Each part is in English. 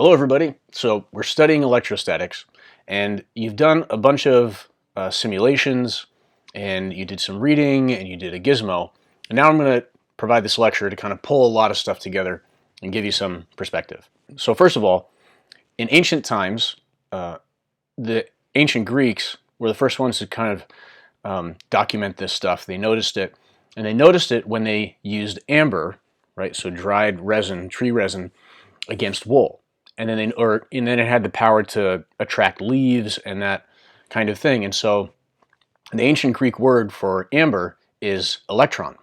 Hello everybody. So we're studying electrostatics, and you've done a bunch of simulations, and you did some reading, and you did a gizmo. And now I'm going to provide this lecture to kind of pull a lot of stuff together and give you some perspective. So first of all, in ancient times, the ancient Greeks were the first ones to kind of document this stuff. They noticed it, and they noticed it when they used amber, right? So dried resin, tree resin, against wool. And then it had the power to attract leaves and that kind of thing. And so the ancient Greek word for amber is electron.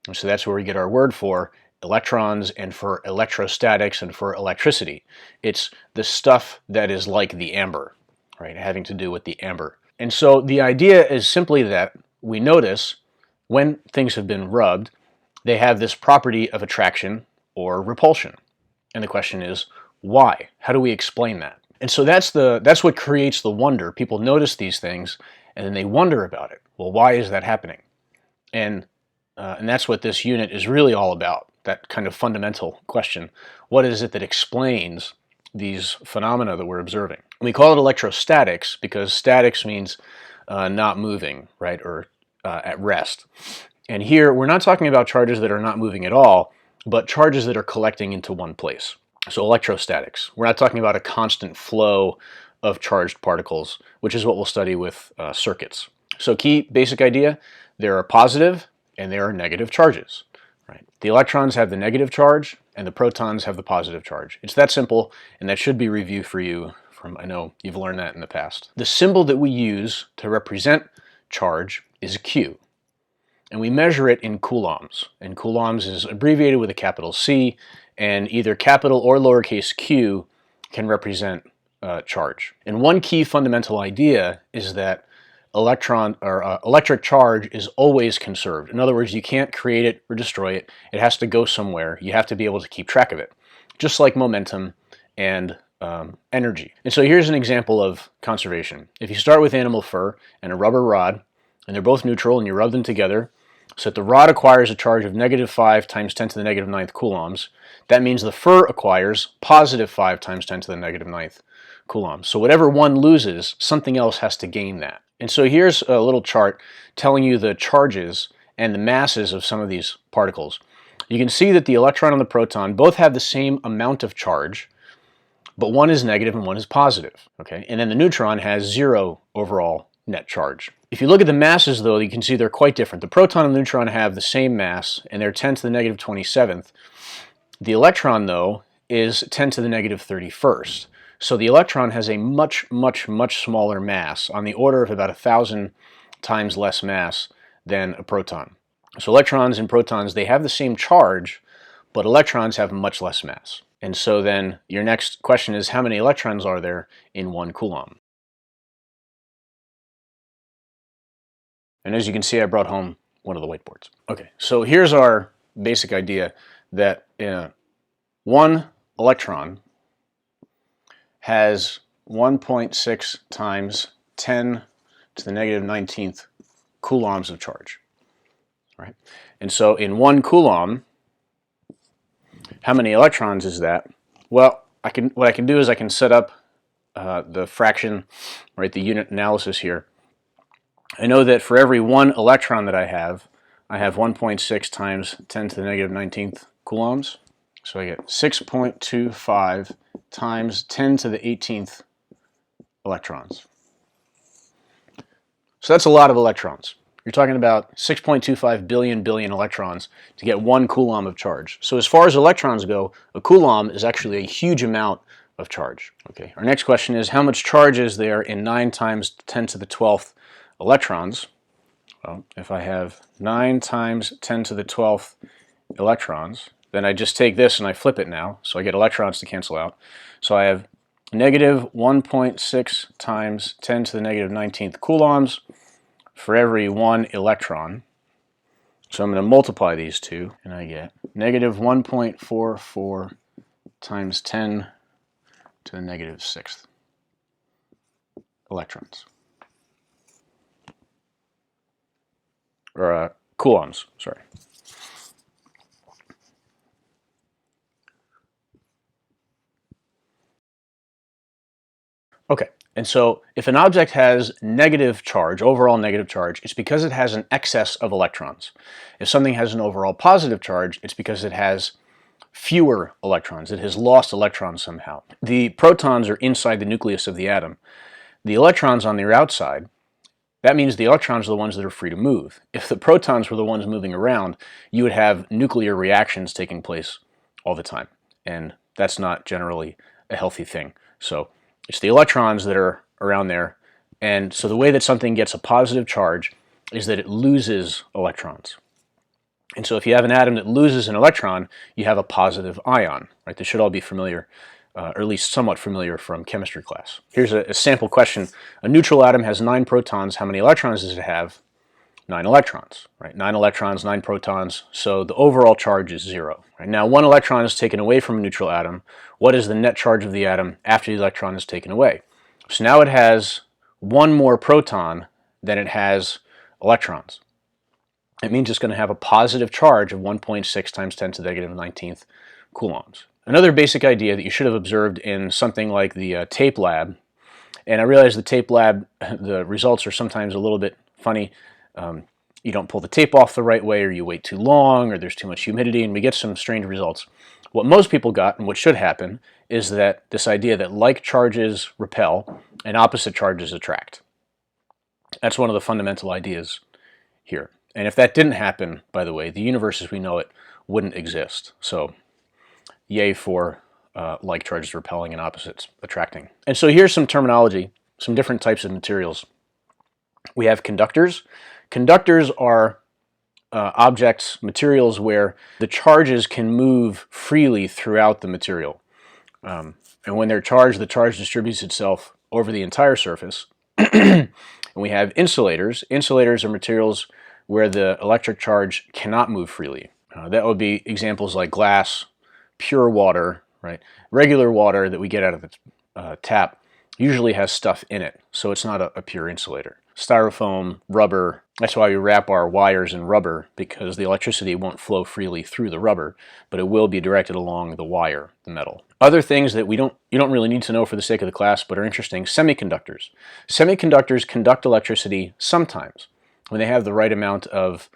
And so that's where we get our word for electrons and for electrostatics and for electricity. It's the stuff that is like the amber, right? Having to do with the amber. And so the idea is simply that we notice when things have been rubbed, they have this property of attraction or repulsion. And the question is, why? How do we explain that? And so that's what creates the wonder. People notice these things, and then they wonder about it. Well, why is that happening? And that's what this unit is really all about, that kind of fundamental question. What is it that explains these phenomena that we're observing? We call it electrostatics because statics means not moving, right, or at rest. And here, we're not talking about charges that are not moving at all, but charges that are collecting into one place. So electrostatics. We're not talking about a constant flow of charged particles, which is what we'll study with circuits. So key basic idea, there are positive and there are negative charges. Right? The electrons have the negative charge and the protons have the positive charge. It's that simple, and that should be review for you from, I know you've learned that in the past. The symbol that we use to represent charge is Q. And we measure it in coulombs. And coulombs is abbreviated with a capital C, and either capital or lowercase q can represent charge. And one key fundamental idea is that electric charge is always conserved. In other words, you can't create it or destroy it. It has to go somewhere. You have to be able to keep track of it, just like momentum and energy. And so here's an example of conservation. If you start with animal fur and a rubber rod, and they're both neutral, and you rub them together, so that the rod acquires a charge of -5 times 10 to the -9th coulombs. That means the fur acquires +5 times 10 to the -9th coulombs. So whatever one loses, something else has to gain that. And so here's a little chart telling you the charges and the masses of some of these particles. You can see that the electron and the proton both have the same amount of charge, but one is negative and one is positive. Okay? And then the neutron has 0 overall net charge. If you look at the masses, though, you can see they're quite different. The proton and the neutron have the same mass, and they're 10 to the -27th. The electron, though, is 10 to the -31st. So the electron has a much, much, much smaller mass, on the order of about 1,000 times less mass than a proton. So electrons and protons, they have the same charge, but electrons have much less mass. And so then your next question is, how many electrons are there in 1 coulomb? And as you can see, I brought home one of the whiteboards. Okay, so here's our basic idea that 1 electron has 1.6 times 10 to the -19th coulombs of charge. Right? And so in 1 coulomb, how many electrons is that? Well, what I can do is I can set up the fraction, right, the unit analysis here. I know that for every 1 electron that I have 1.6 times 10 to the -19th coulombs. So I get 6.25 times 10 to the 18th electrons. So that's a lot of electrons. You're talking about 6.25 billion electrons to get 1 coulomb of charge. So as far as electrons go, a coulomb is actually a huge amount of charge. Okay. Our next question is, how much charge is there in 9 times 10 to the 12th electrons? Well, if I have 9 times 10 to the 12th electrons, then I just take this and I flip it now, so I get electrons to cancel out. So I have -1.6 times 10 to the -19th coulombs for every 1 electron. So I'm going to multiply these two, and I get -1.44 times 10 to the -6th electrons. Or coulombs, sorry. Okay, and so if an object has negative charge, overall negative charge, it's because it has an excess of electrons. If something has an overall positive charge, it's because it has fewer electrons. It has lost electrons somehow. The protons are inside the nucleus of the atom. The electrons on the outside, that means the electrons are the ones that are free to move. If the protons were the ones moving around, you would have nuclear reactions taking place all the time. And that's not generally a healthy thing. So it's the electrons that are around there. And so the way that something gets a positive charge is that it loses electrons. And so if you have an atom that loses an electron, you have a positive ion, right? This should all be familiar, or at least somewhat familiar from chemistry class. Here's a sample question. A neutral atom has 9 protons. How many electrons does it have? 9 electrons, right? 9 electrons, 9 protons. So the overall charge is 0. Right? Now, 1 electron is taken away from a neutral atom. What is the net charge of the atom after the electron is taken away? So now it has 1 more proton than it has electrons. It means it's going to have a positive charge of 1.6 times 10 to the negative 19th coulombs. Another basic idea that you should have observed in something like the tape lab, and I realize the tape lab, the results are sometimes a little bit funny. You don't pull the tape off the right way, or you wait too long, or there's too much humidity, and we get some strange results. What most people got, and what should happen, is that this idea that like charges repel and opposite charges attract. That's one of the fundamental ideas here. And if that didn't happen, by the way, the universe as we know it wouldn't exist. So yay for like charges repelling and opposites attracting. And so here's some terminology, some different types of materials. We have conductors. Conductors are objects, materials where the charges can move freely throughout the material. And when they're charged, the charge distributes itself over the entire surface. And we have insulators. Insulators are materials where the electric charge cannot move freely. That would be examples like glass, pure water, right? Regular water that we get out of the tap usually has stuff in it, so it's not a pure insulator. Styrofoam, rubber, that's why we wrap our wires in rubber, because the electricity won't flow freely through the rubber, but it will be directed along the wire, the metal. Other things that you don't really need to know for the sake of the class, but are interesting, semiconductors. Semiconductors conduct electricity sometimes, when they have the right amount of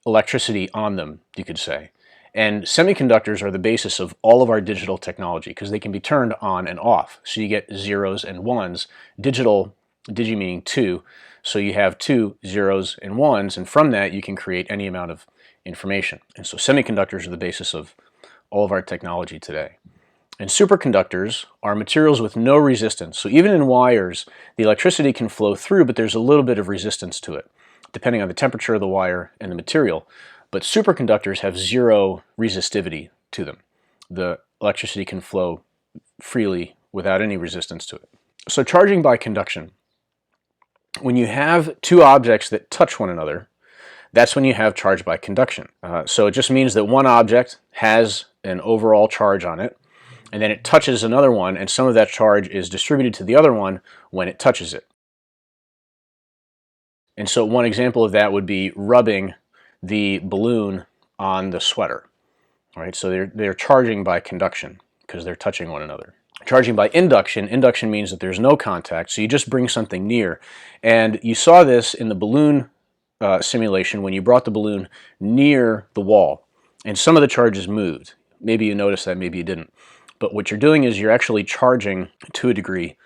electricity on them, you could say. And semiconductors are the basis of all of our digital technology because they can be turned on and off. So you get zeros and ones. Digital, digi meaning 2, so you have 2 zeros and ones, and from that you can create any amount of information. And so semiconductors are the basis of all of our technology today. And superconductors are materials with no resistance. So even in wires, the electricity can flow through, but there's a little bit of resistance to it, depending on the temperature of the wire and the material. But superconductors have zero resistivity to them. The electricity can flow freely without any resistance to it. So charging by conduction. When you have two objects that touch one another, that's when you have charge by conduction. So it just means that one object has an overall charge on it, and then it touches another one, and some of that charge is distributed to the other one when it touches it. And so one example of that would be rubbing the balloon on the sweater. All right, so they're charging by conduction because they're touching one another. Charging by induction, induction means that there's no contact, so you just bring something near. And you saw this in the balloon simulation when you brought the balloon near the wall, and some of the charges moved. Maybe you noticed that, maybe you didn't. But what you're doing is you're actually charging to a degree.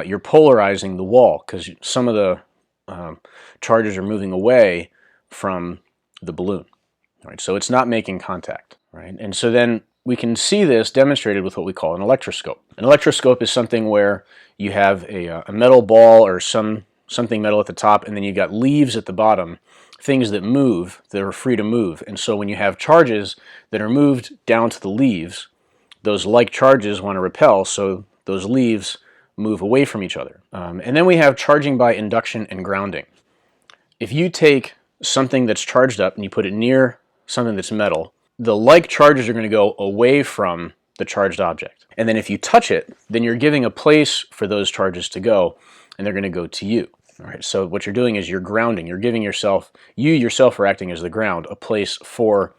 You're polarizing the wall because some of the charges are moving away from the balloon. All right, so it's not making contact. Right? And so then we can see this demonstrated with what we call an electroscope. An electroscope is something where you have a metal ball or something metal at the top, and then you've got leaves at the bottom, things that move, that are free to move. And so when you have charges that are moved down to the leaves, those like charges want to repel, so those leaves move away from each other. And then we have charging by induction and grounding. If you take something that's charged up and you put it near something that's metal, the like charges are going to go away from the charged object. And then if you touch it, then you're giving a place for those charges to go, and they're going to go to you. All right, so what you're doing is you're grounding. You're giving yourself, you yourself are acting as the ground, a place for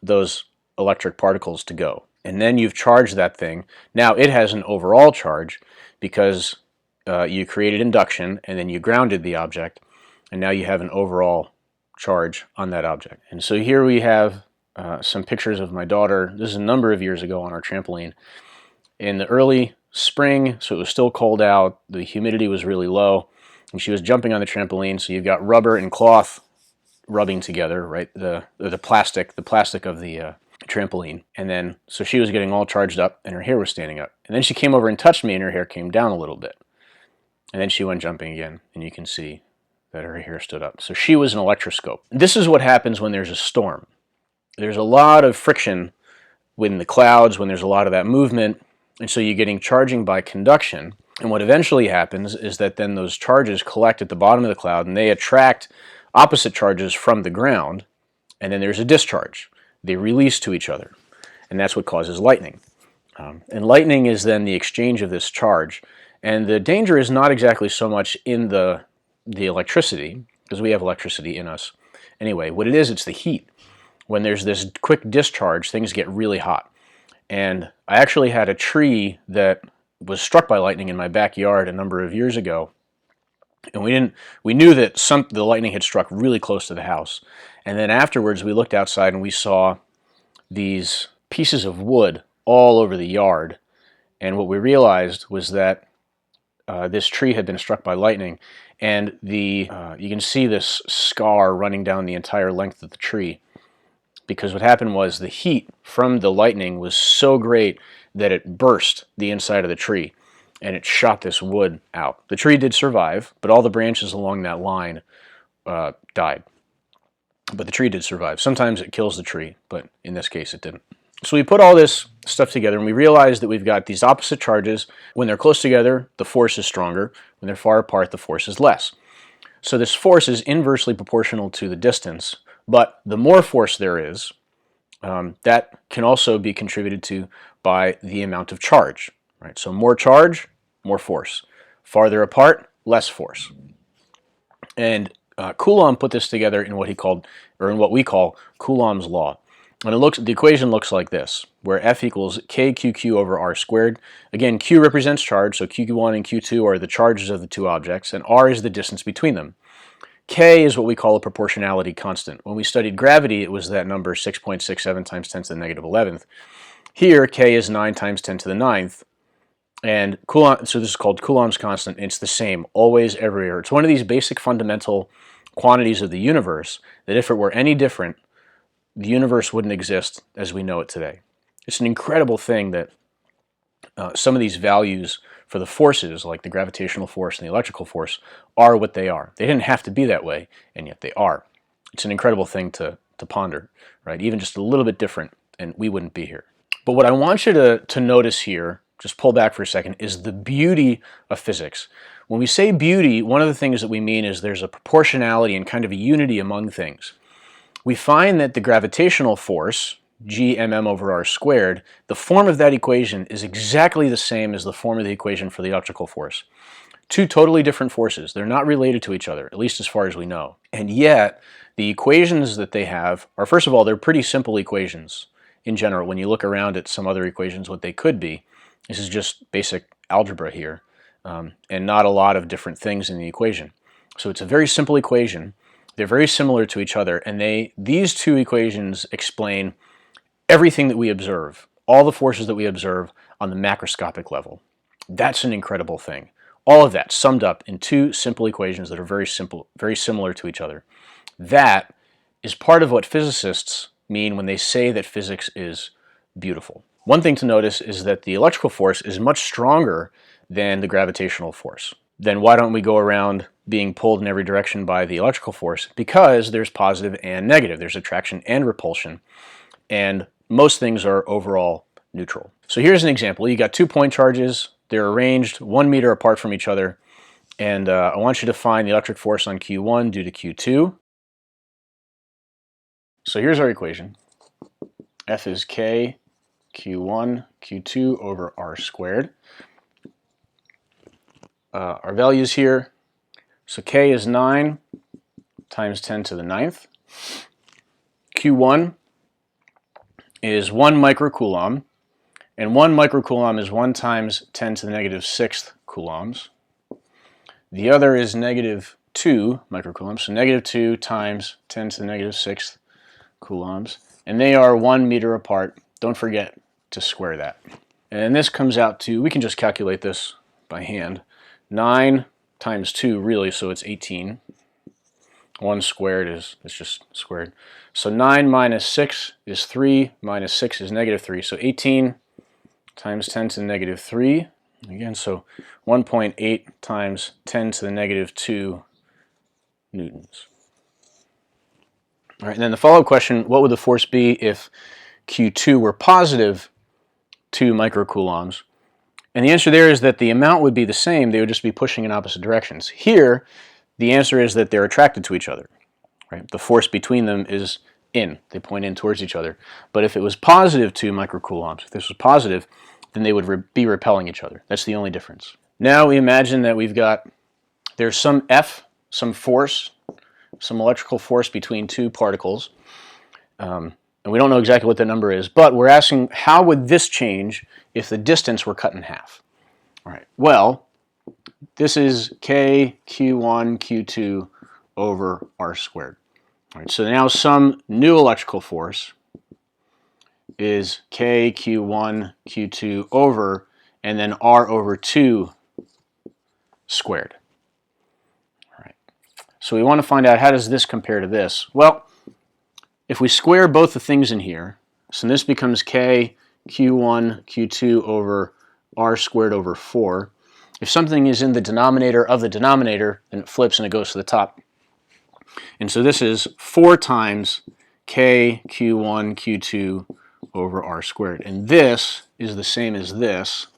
those electric particles to go. and then you've charged that thing. Now it has an overall charge because you created induction and then you grounded the object, and now you have an overall charge on that object. And so here we have some pictures of my daughter. This is a number of years ago on our trampoline. In the early spring, so it was still cold out, the humidity was really low, and she was jumping on the trampoline, so you've got rubber and cloth rubbing together, right? The plastic of the trampoline. And then, so she was getting all charged up and her hair was standing up. And then she came over and touched me and her hair came down a little bit. And then she went jumping again, and you can see that her hair stood up. So she was an electroscope. This is what happens when there's a storm. There's a lot of friction in the clouds when there's a lot of that movement, and so you're getting charging by conduction. And what eventually happens is that then those charges collect at the bottom of the cloud and they attract opposite charges from the ground, and then there's a discharge. They release to each other, and that's what causes lightning. And lightning is then the exchange of this charge. And the danger is not exactly so much in the electricity, because we have electricity in us. Anyway, what it is, it's the heat. When there's this quick discharge, things get really hot. And I actually had a tree that was struck by lightning in my backyard a number of years ago. And we knew that the lightning had struck really close to the house. And then afterwards we looked outside and we saw these pieces of wood all over the yard. And what we realized was that this tree had been struck by lightning, and you can see this scar running down the entire length of the tree, because what happened was the heat from the lightning was so great that it burst the inside of the tree and it shot this wood out. The tree did survive, but all the branches along that line died. But the tree did survive. Sometimes it kills the tree, but in this case it didn't. So we put all this stuff together and we realized that we've got these opposite charges. When they're close together, the force is stronger. When they're far apart, the force is less. So this force is inversely proportional to the distance, but the more force there is, that can also be contributed to by the amount of charge. Right? So more charge, more force. Farther apart, less force. And Coulomb put this together in what we call Coulomb's law. And the equation looks like this, where F equals kqq over r squared. Again, q represents charge, so q1 and q2 are the charges of the two objects, and r is the distance between them. K is what we call a proportionality constant. When we studied gravity, it was that number 6.67 times 10 to the negative 11th. Here, K is 9 times 10 to the 9th, and so this is called Coulomb's constant, and it's the same, always, everywhere. It's one of these basic fundamental quantities of the universe that if it were any different, the universe wouldn't exist as we know it today. It's an incredible thing that some of these values for the forces, like the gravitational force and the electrical force, are what they are. They didn't have to be that way, and yet they are. It's an incredible thing to ponder, right? Even just a little bit different, and we wouldn't be here. But what I want you to notice here, just pull back for a second, is the beauty of physics. When we say beauty, one of the things that we mean is there's a proportionality and kind of a unity among things. We find that the gravitational force, g(mm) over r squared, the form of that equation is exactly the same as the form of the equation for the electrical force. Two totally different forces. They're not related to each other, at least as far as we know. And yet, the equations that they have are, first of all, they're pretty simple equations in general. When you look around at some other equations, what they could be, this is just basic algebra here, and not a lot of different things in the equation. So it's a very simple equation. They're very similar to each other, and these two equations explain everything that we observe, all the forces that we observe on the macroscopic level. That's an incredible thing. All of that summed up in two simple equations that are very simple, very similar to each other. That is part of what physicists mean when they say that physics is beautiful. One thing to notice is that the electrical force is much stronger than the gravitational force. Then why don't we go around being pulled in every direction by the electrical force? Because there's positive and negative. There's attraction and repulsion, and most things are overall neutral. So here's an example. You got 2 point charges. They're arranged 1 meter apart from each other, and I want you to find the electric force on Q1 due to Q2. So here's our equation. F is K Q1 Q2 over r squared. Our values here, so K is 9 times 10 to the 9th. Q1 is 1 microcoulomb, And 1 microcoulomb is 1 times 10 to the negative 6th coulombs. The other is negative 2 microcoulombs, so negative 2 times 10 to the negative 6th coulombs. And they are 1 meter apart. Don't forget to square that. And this comes out to, we can just calculate this by hand, 9 times 2 really, so it's 18. 1 squared is just squared. So 9 minus 6 is 3, minus 6 is negative 3. So 18 times 10 to the negative 3. Again, so 1.8 times 10 to the negative 2 newtons. All right, and then the follow-up question, what would the force be if Q2 were positive 2 microcoulombs? And the answer there is that the amount would be the same, they would just be pushing in opposite directions. Here, the answer is that they're attracted to each other. Right? The force between them is in. They point in towards each other. But if it was positive 2 microcoulombs, if this was positive, then they would be repelling each other. That's the only difference. Now we imagine that there's some F, some force, some electrical force between two particles. And we don't know exactly what the number is, but we're asking how would this change if the distance were cut in half? All right, well, this is K Q1 Q2 over R squared. All right, so now some new electrical force is K Q1 Q2 over, and then R over 2 squared. All right, so we want to find out how does this compare to this? Well, if we square both the things in here, so this becomes K Q1 Q2 over R squared over 4. If something is in the denominator of the denominator, then it flips and it goes to the top. And so this is 4 times K Q1 Q2 over R squared. And this is the same as this.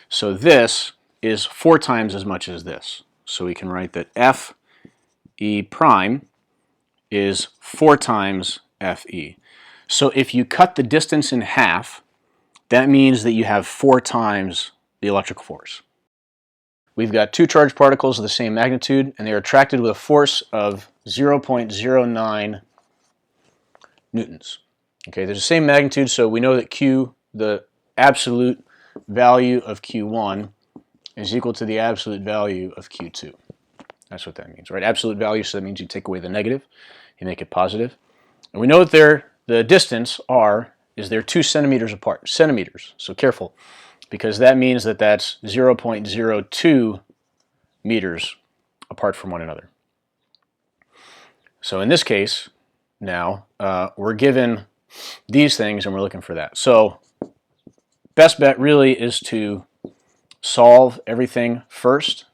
So this is 4 times as much as this. So we can write that F E prime is 4 times Fe. So if you cut the distance in half, that means that you have 4 times the electric force. We've got two charged particles of the same magnitude, and they are attracted with a force of 0.09 newtons. Okay, they're the same magnitude, so we know that Q, the absolute value of Q1, is equal to the absolute value of Q2. That's what that means, right? Absolute value, so that means you take away the negative, you make it positive. And we know that the distance, R, is they're 2 centimeters apart. Centimeters, so careful, because that means that that's 0.02 meters apart from one another. So in this case, now, we're given these things and we're looking for that. So best bet really is to solve everything first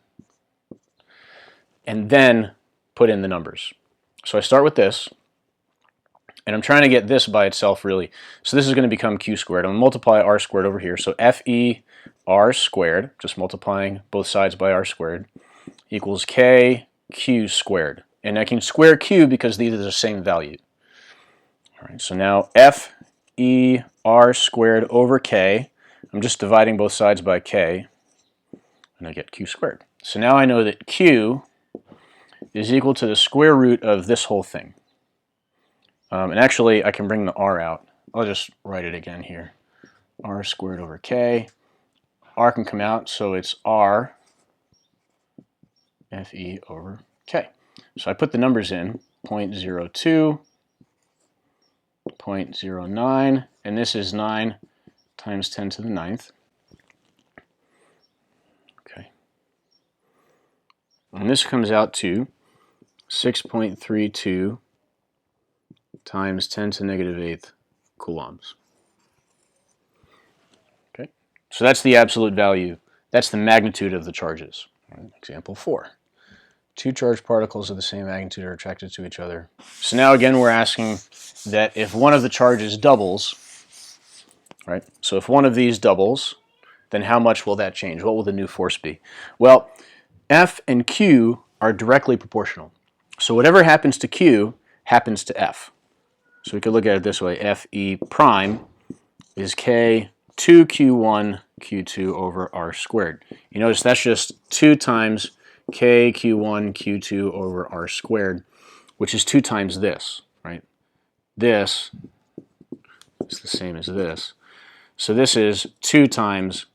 and then put in the numbers. So I start with this, and I'm trying to get this by itself really. So this is going to become Q squared. I'm going to multiply R squared over here. So Fe R squared, just multiplying both sides by R squared, equals K Q squared. And I can square Q because these are the same value. All right, so now Fe R squared over K. I'm just dividing both sides by K, and I get Q squared. So now I know that Q is equal to the square root of this whole thing. And actually, I can bring the R out. I'll just write it again here. R squared over K. R can come out, so it's R Fe over K. So I put the numbers in, 0.02, 0.09, and this is 9 times 10 to the 9th. Okay. And this comes out to 6.32 times 10 to the negative 8th coulombs. Okay. So that's the absolute value. That's the magnitude of the charges. Example 4. Two charged particles of the same magnitude are attracted to each other. So now again we're asking that if one of the charges doubles, right? So if one of these doubles, then how much will that change? What will the new force be? Well, F and Q are directly proportional. So whatever happens to Q happens to F. So we could look at it this way. Fe prime is K 2Q1 Q2 over R squared. You notice that's just 2 times K Q1 Q2 over R squared, which is 2 times this, right? This is the same as this. So this is 2 times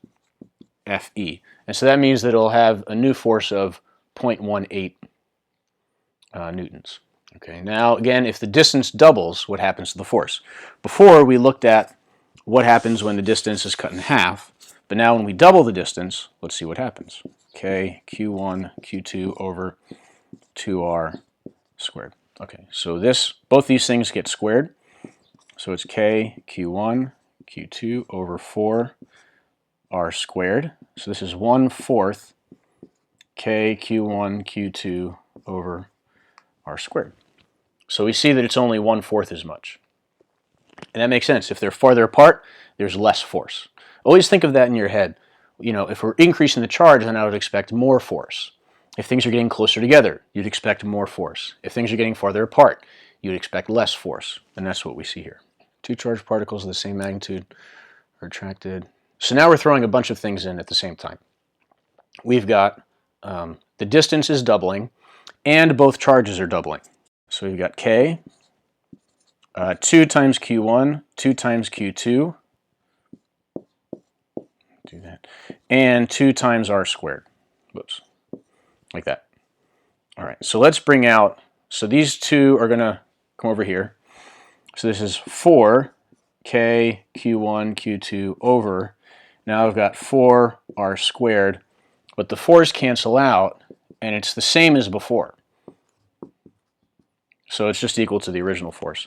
Fe. And so that means that it'll have a new force of 0.18 newtons. Okay, now again, if the distance doubles, what happens to the force? Before we looked at what happens when the distance is cut in half, but now when we double the distance, let's see what happens. K Q1 Q2 over 2R squared. Okay, so both these things get squared. So it's K Q1 Q2 over 4R squared. So this is 1/4 K Q1 Q2 over R squared. So we see that it's only 1/4 as much. And that makes sense. If they're farther apart, there's less force. Always think of that in your head. You know, if we're increasing the charge, then I would expect more force. If things are getting closer together, you'd expect more force. If things are getting farther apart, you'd expect less force. And that's what we see here. 2 charged particles of the same magnitude are attracted. So now we're throwing a bunch of things in at the same time. We've got the distance is doubling, and both charges are doubling. So we've got K, 2 times Q1, 2 times Q2, do that, and 2 times R squared. Whoops, like that. All right, so let's bring out, so these two are going to come over here. So this is 4 K Q1 Q2 over, now I've got 4R squared, but the 4's cancel out, and it's the same as before. So it's just equal to the original force.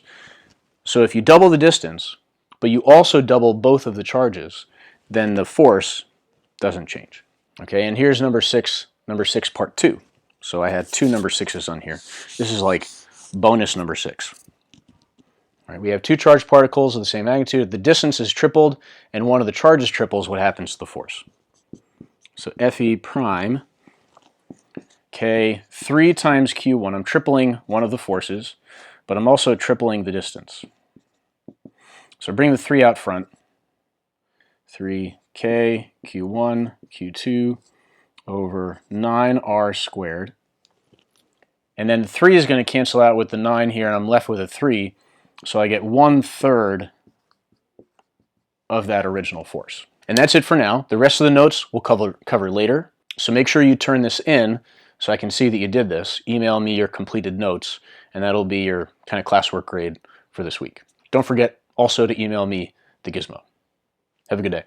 So if you double the distance, but you also double both of the charges, then the force doesn't change. Okay, and here's number 6 part 2. So I had 2 number 6s on here. This is like bonus number 6. All right, we have 2 charged particles of the same magnitude. The distance is tripled, and one of the charges triples. What happens to the force? So Fe prime K 3 times Q1. I'm tripling one of the forces, but I'm also tripling the distance. So bring the 3 out front. 3K Q1 Q2 over 9R squared. And then the 3 is going to cancel out with the 9 here, and I'm left with a 3. So I get 1/3 of that original force. And that's it for now. The rest of the notes we'll cover later. So make sure you turn this in so I can see that you did this. Email me your completed notes, and that'll be your kind of classwork grade for this week. Don't forget also to email me the gizmo. Have a good day.